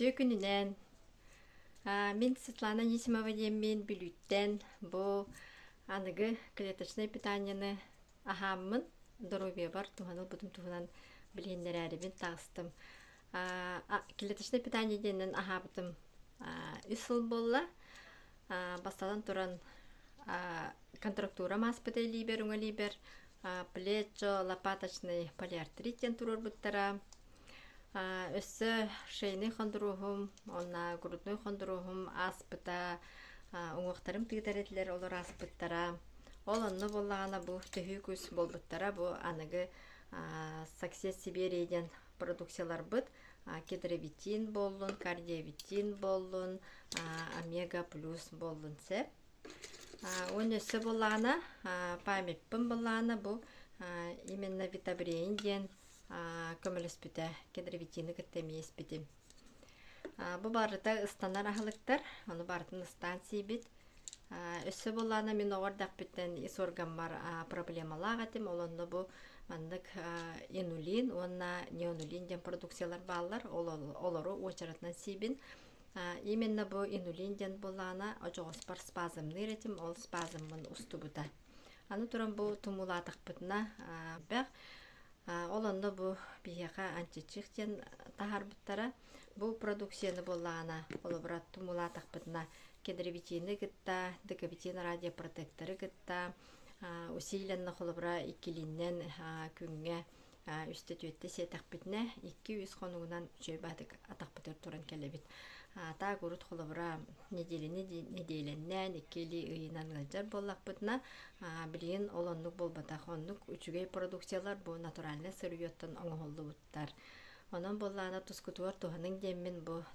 Бүттүү күнінен мен Светлана Нисимова деммен бүлүттен бу аныгы клеточное питаниені ахаммын здоровье бар туханыл бутум туханан билендер әребен тағыстым. Клеточное питание денен ахабытым үсыл болла. Бастадан туран контрактура маспытай либер, уңа либер, плечо, лопаточный полиартритен турор буттара. Өссі шейный хондырухым, онна грудной хондырухым аспыта, уңуқтарым тыгытаретлер олар аспыттара. Ол онны боллағана бұл төхі көз болбыттара, бұл анығы Success Siberia'ден продукциялар бұд, кедровитин болын, кардиовитин болын, омега плюс болын сәп. Он өссі боллағана, памеппін боллағана бұл именно витабрейнден көміліс бүті, кедровитины күттемейес бүті. Бұл барыта ұстанар ағылықтар, оны барытын станции бит. Өссі боллағана мен оғырдақ біттен ис органмар проблемалақ әтім, олонды бұл мандық инулин, онна неонулин ден продукциялар баллар, олару очаратынан сейбін. Именно бұл инулин ден боллағана оғоспар спазымны ретім, ол спазымын ұсты бұта. Аны тұран бұл тұмулатық бұтына бәқ. Оланда бұл бияқа античихтен тахар бұттара. Бұл продукцияны боллағана олы бұрат тұмулатық бұтына кедровитины гытта, дековитин радиопротекторы гытта, усиленні қолыбыра иккеліннен күнге үсті түйетті сетақ бітіне 200 қонуынан жөй бадық атақ бұтыр тұрын кәлі біт. Та көріт қолыбыра неделеннен иккелі ұйынан ғалжар боллақ бұтына білген олонлық болбата қонлық үчігей продукциялар бұл натуральны сырүйеттін оңғолды бұттар. Онан боллағына тұскутуар туғының деммен бұл